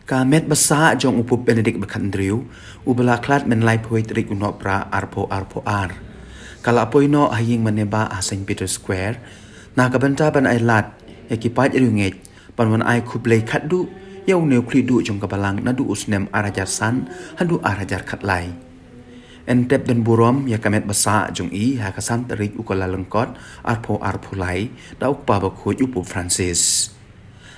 Kamet basa jong upu Benedict Bekandriu, ubala klat men lai poetrik unok pra arpo ar. Kala poino haying meneba a St. Peter Square, na kabenta ban ai lat, ekipat irunget, panwan ai kublai katdu, yau neu kridu jong kabalang nadu usnem arajar san, handu arajar katlai. Entep dan burom ya kamet basa jong i hakasan terik ukola lengkot arpo lai, da ukpa bakut upu Francis.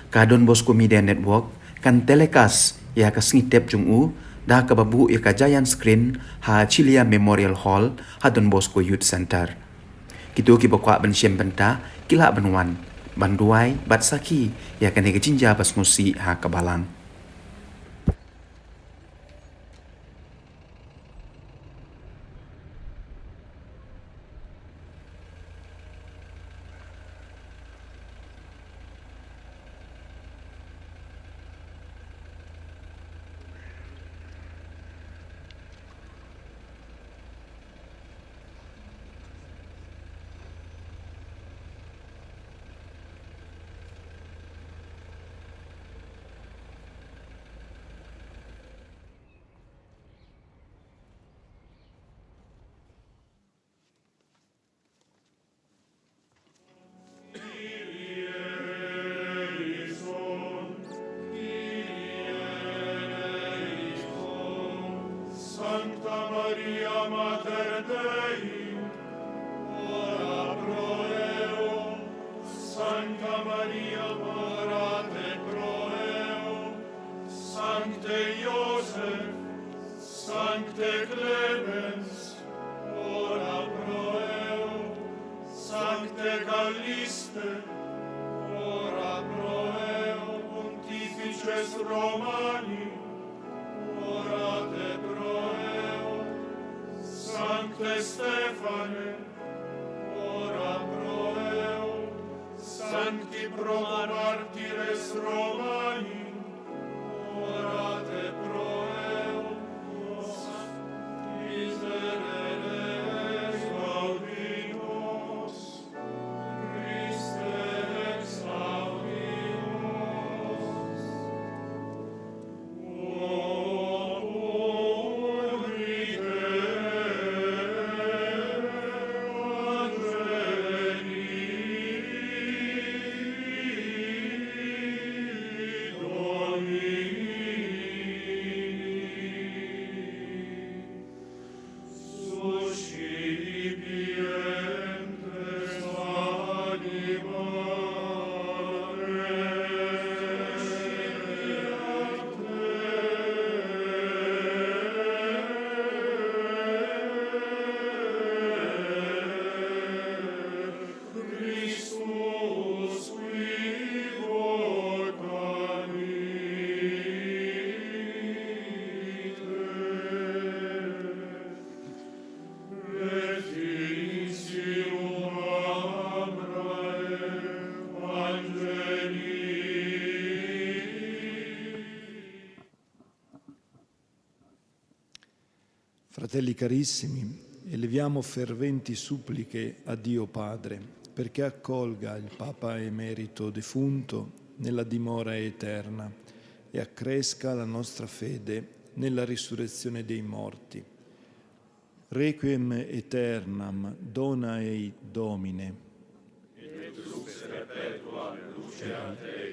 Kadon Bosco Media Network, kan telekas ya ka snitep jung u da ka babu ya ka giant screen ha Chilia Memorial Hall ha Don Bosco Youth Center. Kitu ki bakwa ban siem benta kila banwan banduai bat saki ya ka nega jinja bas ngusi ha ka balang. Sancta Maria Mater Dei, ora pro eo. Sancta Maria, orate pro eo. Sancte Iosef, Sancte Clemens, ora pro eo. Sancte Calliste, ora pro eo. Pontifices Romani, orate pro eo. Sancte Stefane, ora pro eo. Sancti pro martires Romani, orate pro eo. Miserere exaudimus, Christe exaudimus. Fratelli carissimi, eleviamo ferventi suppliche a Dio Padre perché accolga il Papa emerito defunto nella dimora eterna e accresca la nostra fede nella risurrezione dei morti. Requiem aeternam dona ei Domine. Et lux perpetua luceat ei.